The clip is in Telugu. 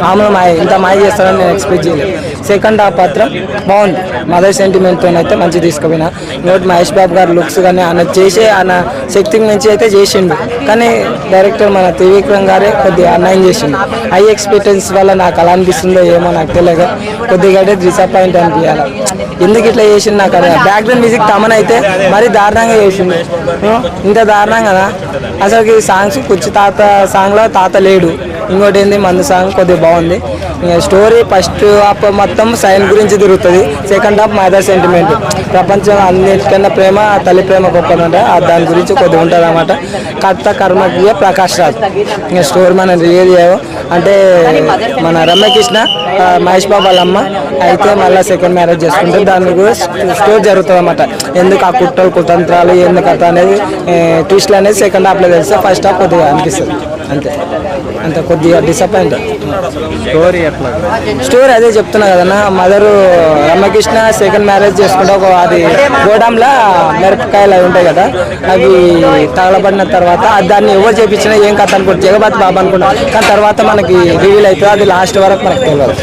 మామూలు మాయ ఇంత మాయ చేస్తారని నేను ఎక్స్పెక్ట్ చేయలేదు. సెకండ్ హాఫ్ మాత్రం బాగుంది, మదర్ సెంటిమెంట్తో అయితే మంచిగా తీసుకుపోయినా. ఇంకోటి మహేష్ బాబు గారు లుక్స్ కానీ ఆయన శక్తికి మించి అయితే చేసిండు, కానీ డైరెక్టర్ మన త్రివిక్రమ్ గారే కొద్దిగా అన్యాయం చేసిండు. హై ఎక్స్పెక్టెన్స్ వల్ల నాకు అలా అనిపిస్తుందో ఏమో నాకు తెలియదు, కొద్దిగా అయితే డిసప్పాయింట్ అనిపించాలి. ఎందుకు ఇట్లా చేసిండు నాకు అదే. బ్యాక్గ్రౌండ్ మ్యూజిక్ తమన్ అయితే మరీ దారుణంగా చేసిండు, ఇంత దారుణం కదా అసలు. సాంగ్స్ కుర్చీ తాత సాంగ్లో తాత లేడు. ఇంకోటి ఏంది మందు సాంగ్ కొద్దిగా బాగుంది. స్టోరీ ఫస్ట్ హాఫ్ మొత్తం సైన్ గురించి తిరుగుతుంది, సెకండ్ హాఫ్ మదర్ సెంటిమెంట్. ప్రపంచం అన్నిటికన్నా ప్రేమ తల్లి ప్రేమ గొప్పది అంటే దాని గురించి కొద్దిగా ఉంటుంది అన్నమాట. కర్త కర్మకి ప్రకాష్ రాజ్. ఇంకా స్టోరీ మనం రియల్ అంటే మన రమ్యకృష్ణ మహేష్ బాబు వాళ్ళ అమ్మ అయితే మళ్ళీ సెకండ్ మ్యారేజ్ చేసుకుంటే దాని కూడా స్టోరీ జరుగుతుంది అన్నమాట. ఎందుకు ఆ కుట్రలు కుతంత్రాలు ఎందుకు కథ అనేది ట్విస్ట్లు అనేది సెకండ్ హాఫ్లో తెలిస్తే ఫస్ట్ హాఫ్ కొద్దిగా అనిపిస్తుంది అంతే. అంత కొద్దిగా డిసప్పాయింట్. స్టోరీ అదే చెప్తున్నా కదన్నా, మదరు రమ్యకృష్ణ సెకండ్ మ్యారేజ్ చేసుకుంటే అది గోడంలో మిరపకాయలు అవి ఉంటాయి కదా, అవి తగలబడిన తర్వాత దాన్ని ఎవరు చేపించినా ఏం కథ అనుకుంటు జగపతి బాబు అనుకుంటాం, కానీ తర్వాత మనకి రివీల్ అవుతుంది, అది లాస్ట్ వరకు మనకు తెలియదు.